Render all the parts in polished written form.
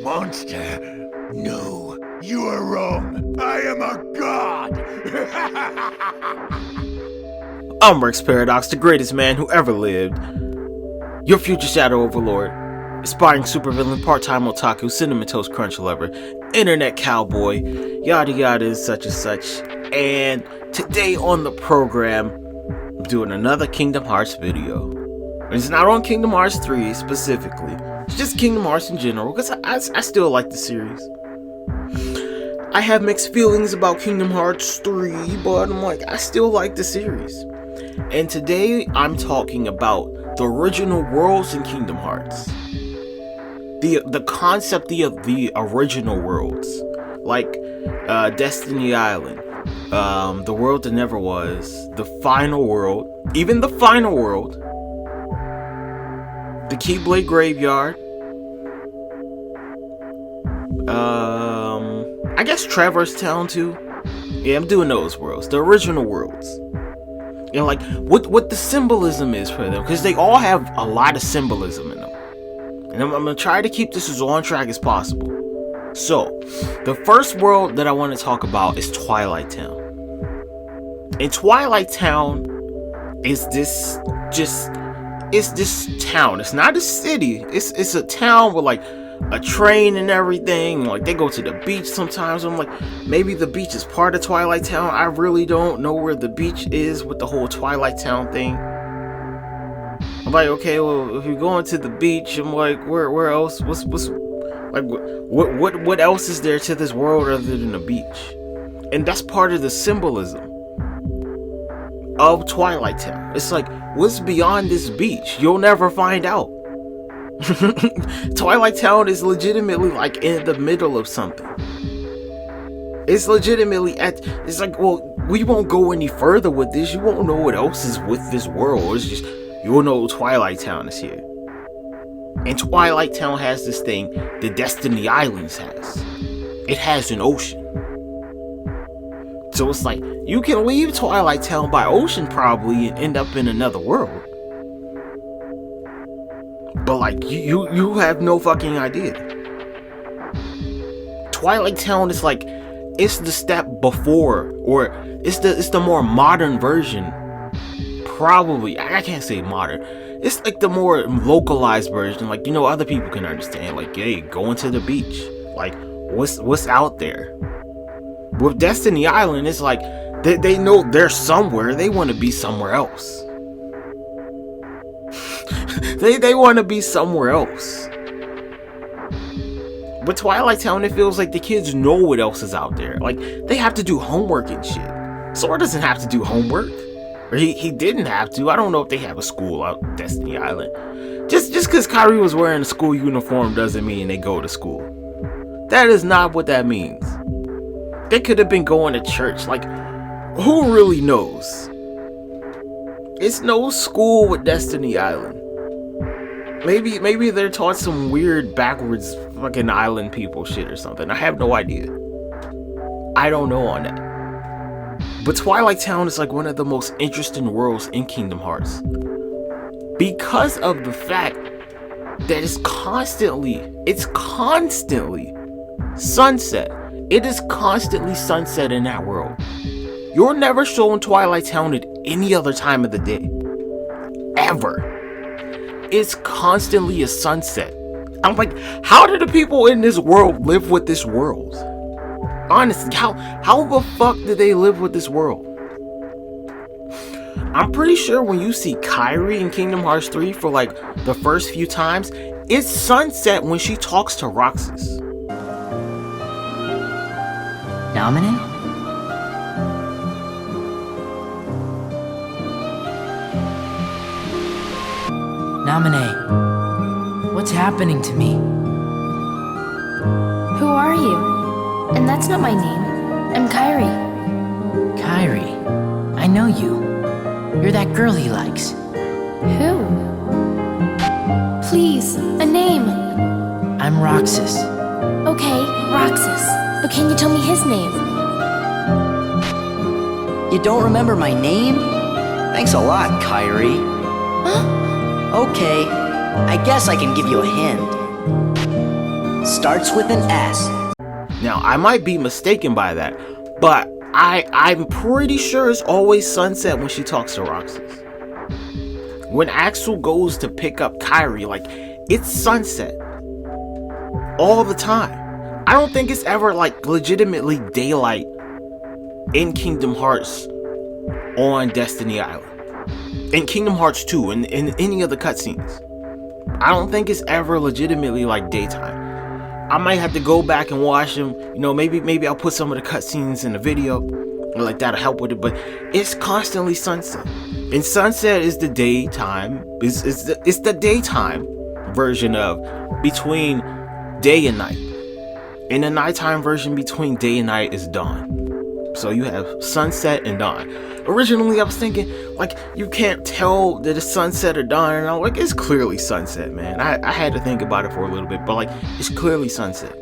monster. No, you are wrong. I am a god. I'm Rex Paradox, the greatest man who ever lived. Your future shadow overlord, aspiring supervillain, part-time otaku, cinnamon toast crunch lover, internet cowboy, yada yada and such. And today on the program, I'm doing another Kingdom Hearts video. It's not on Kingdom Hearts 3 specifically. It's just Kingdom Hearts in general, because I still like the series. I have mixed feelings about Kingdom Hearts 3, but I still like the series. And today I'm talking about the original worlds in Kingdom Hearts. The concept of the original worlds. Like Destiny Island, the world that never was, the final world, even the final world, the Keyblade Graveyard, I guess Traverse Town too. Yeah, I'm doing those worlds, the original worlds. You know, like what the symbolism is for them, because they all have a lot of symbolism in them. And I'm gonna try to keep this as on track as possible. So, the first world that I want to talk about is Twilight Town. And Twilight Town is this town. It's not a city. It's a town with like a train and everything. Like they go to the beach sometimes. I'm like, maybe the beach is part of Twilight Town. I really don't know where the beach is with the whole Twilight Town thing. I'm like, okay, well, if you're going to the beach, I'm like, where else? What's like what else is there to this world other than the beach? And that's part of the symbolism of Twilight Town. It's like, what's beyond this beach? You'll never find out. Twilight Town is legitimately like in the middle of something. It's legitimately it's like, well, we won't go any further with this. You won't know what else is with this world. It's just, you'll know Twilight Town is here. And Twilight Town has this thing the Destiny Islands has. It has an ocean. So it's like, you can leave Twilight Town by ocean probably and end up in another world. But like, you have no fucking idea. Twilight Town is like, it's the step before, or it's the more modern version. Probably, I can't say modern. It's like the more localized version. Like, you know, other people can understand. Like, hey, going to the beach. Like, what's out there? With Destiny Island, it's like they know they're somewhere. They want to be somewhere else. They want to be somewhere else. But Twilight Town, it feels like the kids know what else is out there. Like, they have to do homework and shit. Sora doesn't have to do homework. Or he didn't have to. I don't know if they have a school out Destiny Island. Just because Kairi was wearing a school uniform doesn't mean they go to school. That is not what that means. They could have been going to church. Like, who really knows? It's no school with Destiny Island. Maybe they're taught some weird backwards fucking island people shit or something. I have no idea. I don't know on that. But Twilight Town is like one of the most interesting worlds in Kingdom Hearts. Because of the fact that it's constantly sunset. It is constantly sunset in that world. You're never shown Twilight Town at any other time of the day. Ever. It's constantly a sunset. I'm like, how do the people in this world live with this world? Honestly, how the fuck do they live with this world? I'm pretty sure when you see Kairi in Kingdom Hearts 3 for like the first few times, it's sunset when she talks to Roxas. Nominate? Nominate. What's happening to me? Who are you? And that's not my name. I'm Kairi. Kairi. I know you. You're that girl he likes. Who? Please, a name. I'm Roxas. Okay, Roxas. But can you tell me his name? You don't remember my name? Thanks a lot, Kairi. Huh? Okay, I guess I can give you a hint. Starts with an S. Now, I might be mistaken by that, but I'm pretty sure it's always sunset when she talks to Roxas. When Axel goes to pick up Kairi, like, it's sunset. All the time. I don't think it's ever, like, legitimately daylight in Kingdom Hearts on Destiny Island. In Kingdom Hearts 2, in any of the cutscenes. I don't think it's ever legitimately, like, daytime. I might have to go back and watch them. You know, maybe I'll put some of the cutscenes in the video. Like, that'll help with it. But it's constantly sunset. And sunset is the daytime. It's the daytime version of between day and night. And the nighttime version between day and night is dawn. So you have sunset and dawn. Originally, I was thinking, like, you can't tell that it's sunset or dawn. And I'm like, it's clearly sunset, man. I had to think about it for a little bit, but, like, it's clearly sunset.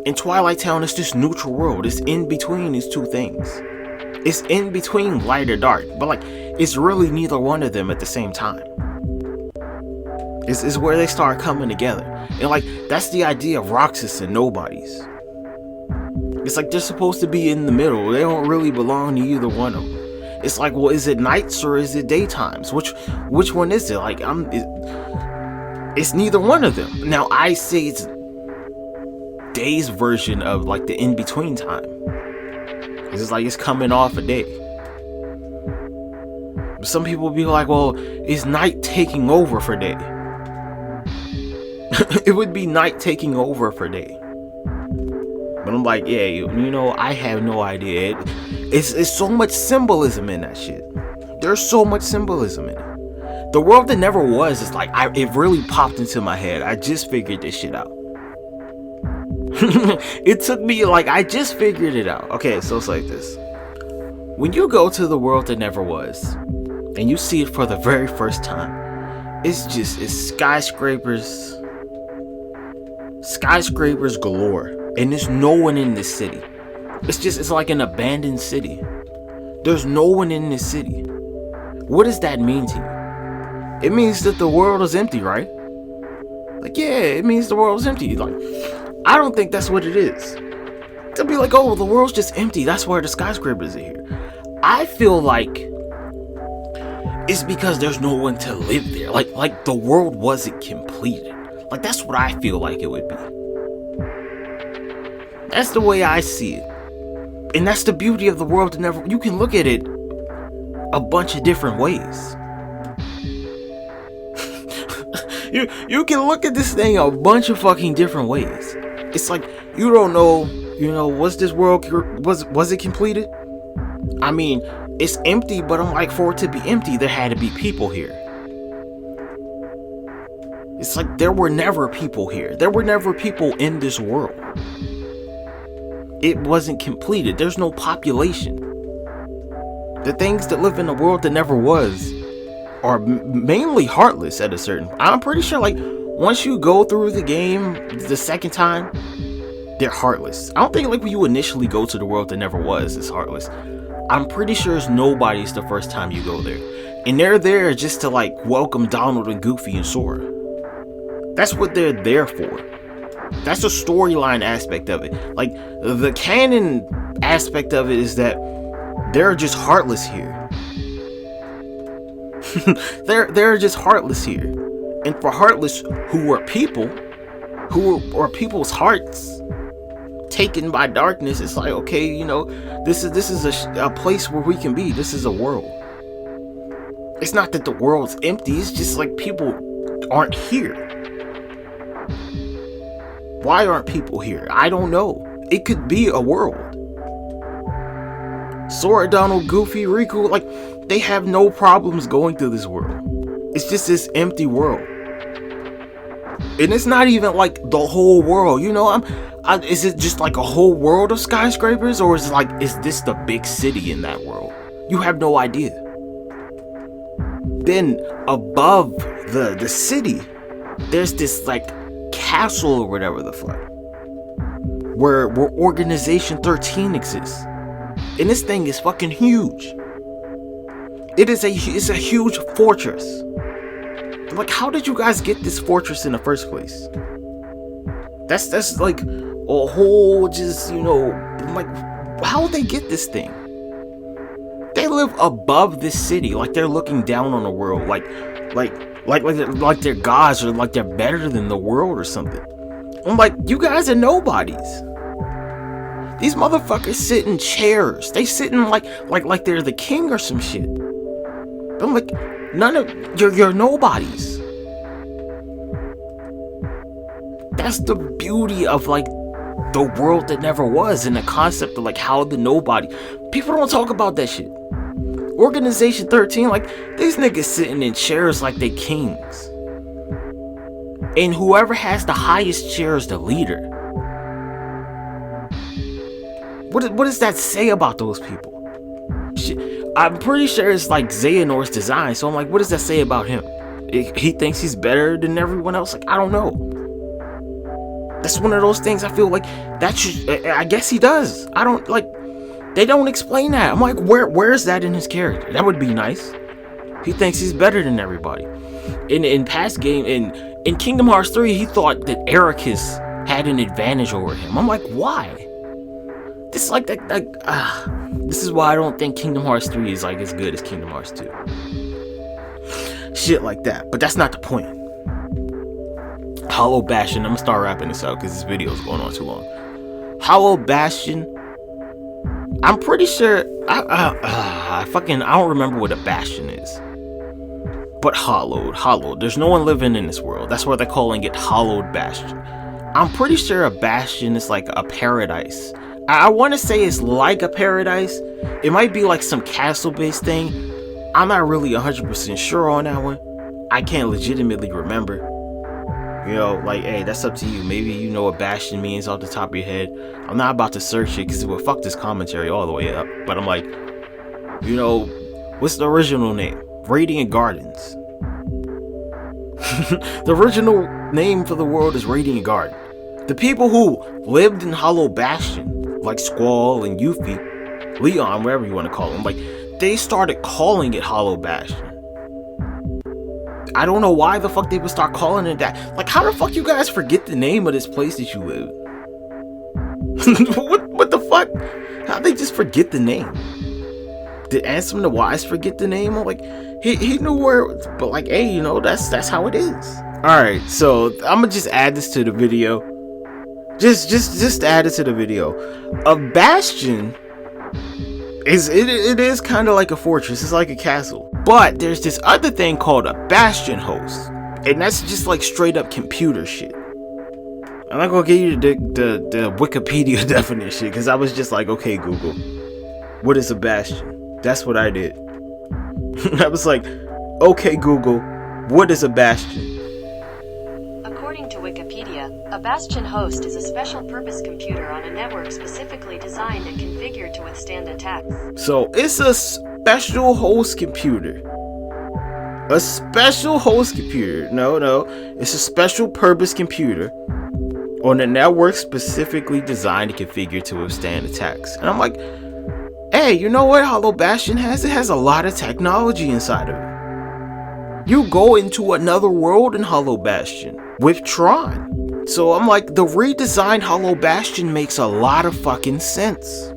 In Twilight Town, it's this neutral world. It's in between these two things. It's in between light or dark, but, like, it's really neither one of them at the same time. It's where they start coming together. And, like, that's the idea of Roxas and nobodies. It's like they're supposed to be in the middle. They don't really belong to either one of them. It's like, well, is it nights or is it daytimes? Which one is it? Like, it's neither one of them. Now, I say it's day's version of, like, the in-between time. It's like it's coming off a day. Some people will be like, well, is night taking over for day? It would be night taking over for day. But I'm like, yeah, you know, I have no idea. It's so much symbolism in that shit. There's so much symbolism in it. The world that never was is like, it really popped into my head. I just figured this shit out. It took me, like, I just figured it out. Okay, so it's like this. When you go to the world that never was, and you see it for the very first time, it's skyscrapers galore. And there's no one in this city. It's like an abandoned city. There's no one in this city. What does that mean to you? It means that the world is empty, right? Like, yeah, it means the world is empty. Like, I don't think that's what it is. They'll be like, oh, the world's just empty. That's why the skyscrapers are here. I feel like it's because there's no one to live there. Like the world wasn't completed. Like, that's what I feel like it would be. That's the way I see it. And that's the beauty of the world that never... You can look at it a bunch of different ways. you can look at this thing a bunch of fucking different ways. It's like, you don't know, was this world... Was it completed? I mean, it's empty, but I'm like, for it to be empty, there had to be people here. It's like, there were never people here. There were never people in this world. It wasn't completed. There's no population. The things that live in the world that never was are mainly heartless at a certain... I'm pretty sure, like, once you go through the game the second time, they're heartless. I don't think, like, when you initially go to the world that never was, it's heartless. I'm pretty sure it's nobody's the first time you go there. And they're there just to, like, welcome Donald and Goofy and Sora. That's what they're there for. That's the storyline aspect of it. Like, the canon aspect of it is that they're just heartless here. they're just heartless here. And for heartless, who are people, who are people's hearts taken by darkness, it's like, okay, this is a place where we can be. This is a world. It's not that the world's empty. It's just like people aren't here. Why aren't people here? I don't know. It could be a world. Sora, Donald, Goofy, Riku, like, they have no problems going through this world. It's just this empty world. And it's not even like the whole world, is it just like a whole world of skyscrapers? Or is this the big city in that world? You have no idea. Then above the city, there's this, like, castle or whatever the fuck, where Organization 13 exists, and this thing is fucking huge. It's a huge fortress. I'm like, how did you guys get this fortress in the first place? That's like a whole just, I'm like, how would they get this thing? They live above this city, like they're looking down on the world, like they're gods, or like they're better than the world or something. I'm like, you guys are nobodies. These motherfuckers sit in chairs. They sit in like they're the king or some shit. I'm like, none of you're nobodies. That's the beauty of like the world that never was, and the concept of like how the nobody. People don't talk about that shit. Organization 13, like these niggas sitting in chairs like they kings. And whoever has the highest chair is the leader. What does that say about those people? Shit, I'm pretty sure it's like Xehanort's design, so I'm like, what does that say about him? He thinks he's better than everyone else? Like, I don't know. That's one of those things I feel like that should, I guess he does. I don't, like, they don't explain that. I'm like, where is that in his character? That would be nice. He thinks he's better than everybody. In past game, in Kingdom Hearts 3, he thought that Ericus had an advantage over him. I'm like, why? This is like that. This is why I don't think Kingdom Hearts 3 is like as good as Kingdom Hearts 2. Shit like that. But that's not the point. Hollow Bastion. I'm gonna start wrapping this up because this video is going on too long. Hollow Bastion. I'm pretty sure I don't remember what a bastion is. But hollowed. There's no one living in this world. That's why they're calling it Hollowed Bastion. I'm pretty sure a bastion is like a paradise. I want to say it's like a paradise. It might be like some castle-based thing. I'm not really 100% sure on that one. I can't legitimately remember. Like, hey, that's up to you. Maybe you know what bastion means off the top of your head. I'm not about to search it because it would fuck this commentary all the way up. But I'm like, what's the original name? Radiant Gardens. The original name for the world is Radiant Garden. The people who lived in Hollow Bastion, like Squall and Yuffie, Leon, whatever you want to call them, like, they started calling it Hollow Bastion. I don't know why the fuck they would start calling it that. Like, how the fuck you guys forget the name of this place that you live? What the fuck? How'd they just forget the name? Did Ansem the Wise forget the name? I'm like, he knew where, but like, hey, that's how it is. Alright, so I'm gonna just add this to the video. Just add it to the video. A bastion it is kind of like a fortress. It's like a castle. But there's this other thing called a bastion host, and that's just like straight up computer shit. I'm not gonna give you the Wikipedia definition because I was just like, okay, Google, what is a bastion? That's what I did. I was like, okay, Google, what is a bastion? According to Wikipedia, a bastion host is a special purpose computer on a network specifically designed and configured to withstand attacks. So it's a special host computer. A special host computer. No. It's a special purpose computer on a network specifically designed and configured to withstand attacks. And I'm like, hey, you know what Hollow Bastion has? It has a lot of technology inside of it. You go into another world in Hollow Bastion with Tron. So I'm like, the redesigned Hollow Bastion makes a lot of fucking sense.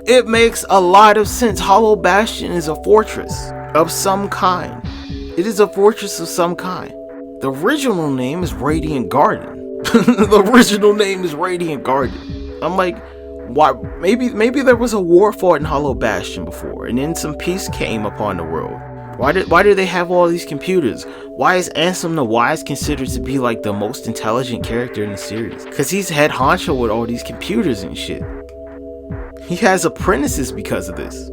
It makes a lot of sense. Hollow Bastion is a fortress of some kind. It is a fortress of some kind. The original name is Radiant Garden. The original name is Radiant Garden. I'm like, why? Maybe there was a war fought in Hollow Bastion before, and then some peace came upon the world. Why did they have all these computers? Why is Ansem the Wise considered to be like the most intelligent character in the series? Because he's head honcho with all these computers and shit. He has apprentices because of this.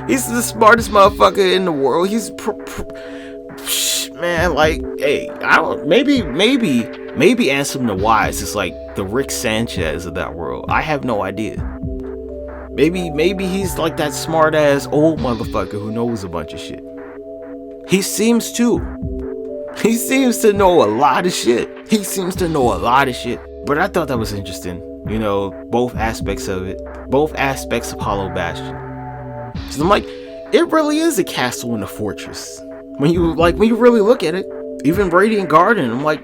He's the smartest motherfucker in the world. He's man, like, hey, I don't. Maybe Ansem the Wise is like the Rick Sanchez of that world. I have no idea. Maybe he's like that smart ass old motherfucker who knows a bunch of shit. He seems to know a lot of shit. But I thought that was interesting. Both aspects of it. Both aspects of Hollow Bastion. So I'm like, it really is a castle and a fortress. When you really look at it, even Radiant Garden, I'm like,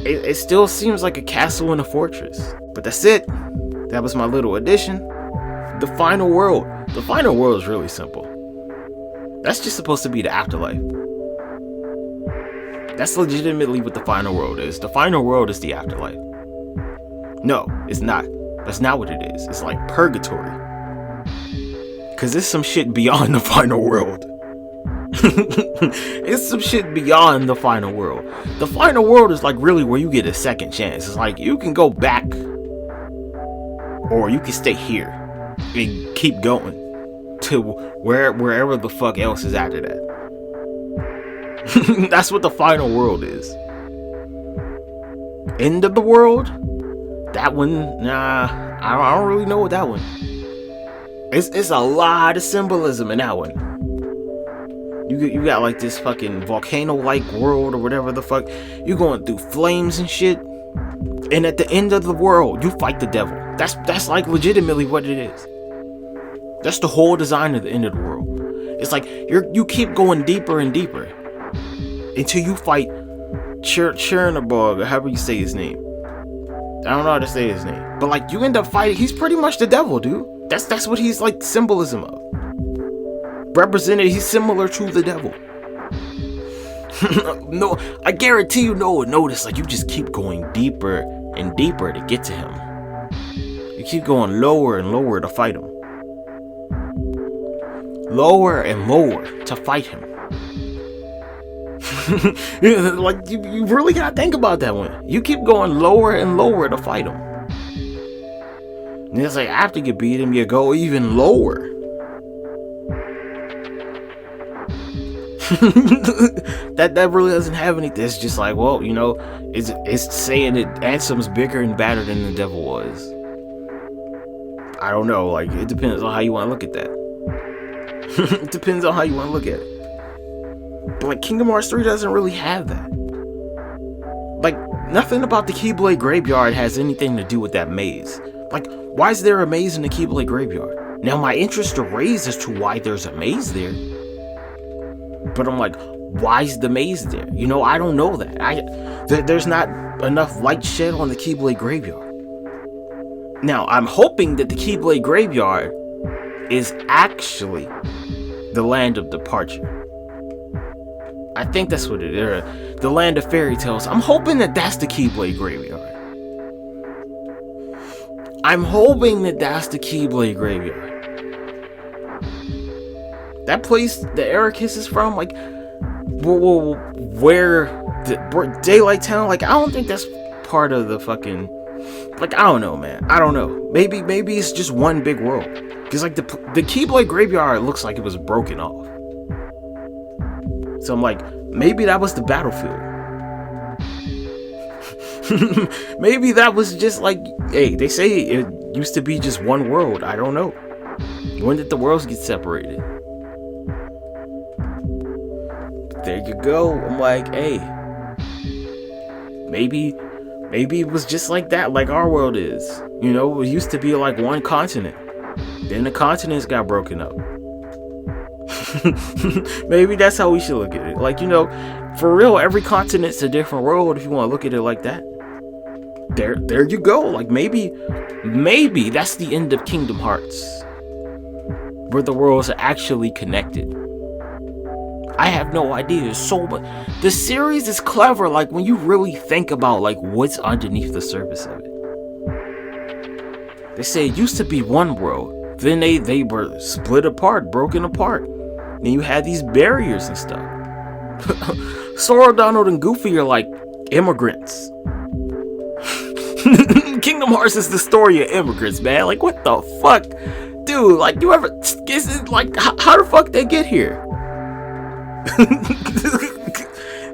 it still seems like a castle in a fortress. But that's it. That was my little addition. The final world. The final world is really simple. That's just supposed to be the afterlife. That's legitimately what the final world is. The final world is the afterlife. No, it's not. That's not what it is. It's like purgatory. Cause there's some shit beyond the final world. It's some shit beyond the final world. The final world is like really where you get a second chance. It's like you can go back, or you can stay here and keep going to wherever the fuck else is after that. That's what the final world is. End of the world? That one, nah, I don't really know what that one. It's a lot of symbolism in that one. You got like this fucking volcano-like world or whatever the fuck. You going through flames and shit. And at the end of the world, you fight the devil. That's like legitimately what it is. That's the whole design of the end of the world. It's like you keep going deeper and deeper until you fight Chernobog, or however you say his name. I don't know how to say his name, but like you end up fighting. He's pretty much the devil, dude. That's what he's like symbolism of. Represented, he's similar to the devil. No, I guarantee you no one notice. Like you just keep going deeper and deeper to get to him. You keep going lower and lower to fight him. Lower and lower to fight him. Like you really gotta think about that one. You keep going lower and lower to fight him. And it's like after you beat him, you go even lower. that really doesn't have anything. It's just like, well, you know, it's saying that Ansem's bigger and badder than the devil was. I don't know. Like it depends on how you want to look at that. It depends on how you want to look at it. But like Kingdom Hearts 3 doesn't really have that. Like nothing about the Keyblade Graveyard has anything to do with that maze. Like why is there a maze in the Keyblade Graveyard? Now my interest is raised as to why there's a maze there. But I'm like, why is the maze there? You know, I don't know that. There's not enough light shed on the Keyblade Graveyard. Now I'm hoping that the Keyblade Graveyard is actually the land of departure. I think that's what it is. The land of fairy tales. I'm hoping that that's the Keyblade Graveyard. I'm hoping that that's the Keyblade Graveyard. That place that Ericus is from, like, where Daylight Town, like, I don't think that's part of the fucking, like, I don't know, man. I don't know. Maybe it's just one big world. Because, like, the Keyblade Graveyard looks like it was broken off. So I'm like, maybe that was the battlefield. Maybe that was just like, hey, they say it used to be just one world. I don't know. When did the worlds get separated? There you go. I'm like, hey, maybe it was just like that, like our world is. You know, it used to be like one continent. Then the continents got broken up. Maybe that's how we should look at it. Like, you know, for real, every continent's a different world if you want to look at it like that. There you go. Like maybe that's the end of Kingdom Hearts, where the worlds are actually connected. I have no idea. So much. The series is clever. Like when you really think about like what's underneath the surface of it. They say it used to be one world. Then they were split apart, broken apart. Then you had these barriers and stuff. Sora, Donald, and Goofy are like immigrants. Kingdom Hearts is the story of immigrants, man. Like, what the fuck? Dude, like, you ever... Like, how the fuck they get here?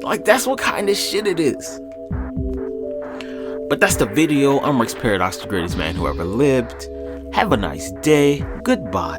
Like, that's what kind of shit it is. But that's the video. I'm Rex Paradox, the greatest man who ever lived. Have a nice day. Goodbye.